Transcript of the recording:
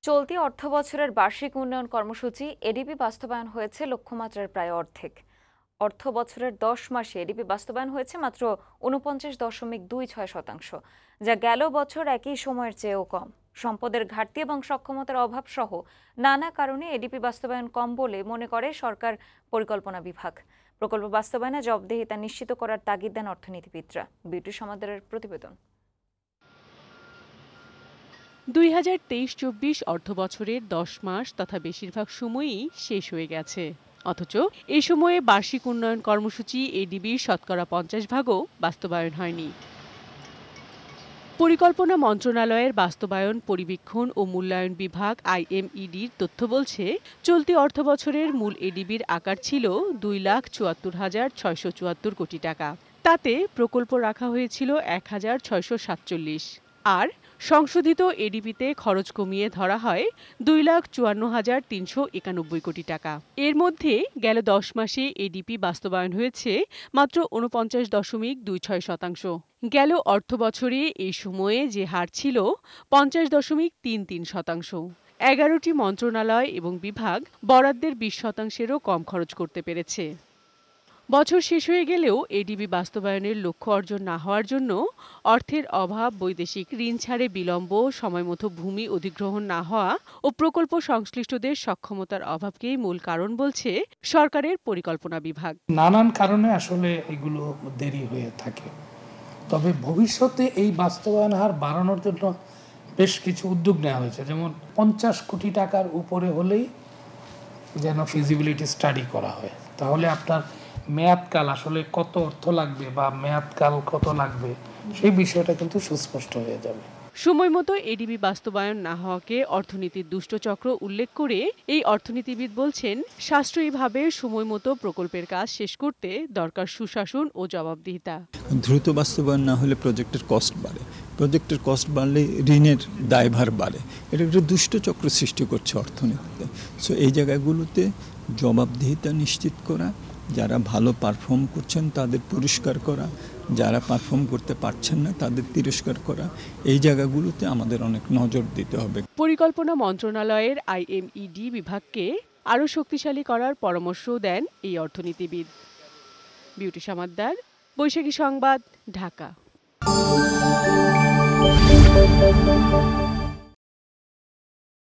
চলতি অর্থবছরের বার্ষিক উন্নয়ন কর্মসূচি এডিপি বাস্তবায়ন হয়েছে লক্ষ্যমাত্রার প্রায় অর্ধেক। অর্থবছরের 10 মাসে এডিপি বাস্তবায়ন হয়েছে মাত্র 49.26%, যা গেল বছর একই সময়ের চেয়েও কম। সম্পদের ঘাটতি এবং সক্ষমতার অভাব সহ নানা কারণে এডিপি বাস্তবায়ন কম বলে মনে করে সরকার পরিকল্পনা বিভাগ। প্রকল্প বাস্তবায়নে জবাবদিহিতা নিশ্চিত করার তাগিদ দেন অর্থনীতিবিদরা। বিউটি সমাদরের প্রতিবেদন। 2023-24 অর্থবছরের 10 মাস তথা বেশিরভাগ সময়ই শেষ হয়ে গেছে, অথচ এই সময়ে বার্ষিক উন্নয়ন কর্মসূচি এডিবির শতকরা 50% বাস্তবায়ন হয়নি। পরিকল্পনা মন্ত্রণালয়ের বাস্তবায়ন পরিবীক্ষণ ও মূল্যায়ন বিভাগ IMEDর তথ্য বলছে, চলতি অর্থবছরের মূল এডিবির আকার ছিল 2,74,674 কোটি টাকা। তাতে প্রকল্প রাখা হয়েছিল 1,647, আর সংশোধিত এডিপিতে খরচ কমিয়ে ধরা হয় 2,54,391 কোটি টাকা। এর মধ্যে গেল 10 মাসে এডিপি বাস্তবায়ন হয়েছে মাত্র 49.26%। গেল অর্থ বছরে এই সময়ে যে হার ছিল 50.33%। 11টি মন্ত্রণালয় এবং বিভাগ বরাদ্দের 20%-এরও কম খরচ করতে পেরেছে। বছর শেষ হয়ে গেলেও এডিবি বাস্তবায়নের লক্ষ্য অর্জন না হওয়ার জন্য অর্থের অভাব, বৈদেশিক ঋণ ছাড়ে বিলম্ব, সময়মতো ভূমি অধিগ্রহণ না হওয়া ও প্রকল্প সংশ্লিষ্টদের সক্ষমতার অভাবকেই মূল কারণ বলছে সরকারের পরিকল্পনা বিভাগ। নানান কারণে আসলে এগুলো দেরি হয়ে থাকে। তবে ভবিষ্যতে এই বাস্তবায়ন হার বাড়ানোর জন্য বেশ কিছু উদ্যোগ নেওয়া হয়েছে, যেমন 50 কোটি টাকার উপরে হলেই যেন ফিজিবিলিটি স্টাডি করা হয়, তাহলে আপনার মেয়াদকাল আসলে কত অর্থ লাগবে বা মেয়াদকাল কত লাগবে সেই বিষয়টা কিন্তু সুস্পষ্ট হয়ে যাবে। সময়মতো এডিবি বাস্তবায়ন না হওয়াকে অর্থনীতির দুষ্টচক্র উল্লেখ করে এই অর্থনীতিবিদ বলছেন, সাশ্রয়ীভাবে সময়মতো প্রকল্পের কাজ শেষ করতে দরকার সুশাসন ও জবাবদিহিতা। দ্রুত বাস্তবায়ন না হলে প্রজেক্টের কস্ট বাড়ে, প্রজেক্টের কস্ট বাড়লে ঋণের দায়ভার বাড়ে। এটা একটা দুষ্টচক্র সৃষ্টি করছে অর্থনীতিতে। সো এই জায়গাগুলোতে জবাবদিহিতা নিশ্চিত করা, যারা ভালো পারফর্ম করছেন তাদের পুরস্কার করা, যারা পারফর্ম করতে পারছেন না তাদের তিরস্কার করা, এই জায়গাগুলোতে আমাদের অনেক নজর দিতে হবে। পরিকল্পনা মন্ত্রণালয়ের IMED বিভাগকে আরও শক্তিশালী করার পরামর্শও দেন এই অর্থনীতিবিদ। বিউটি সমাদ্দার, বৈশাখী সংবাদ, ঢাকা।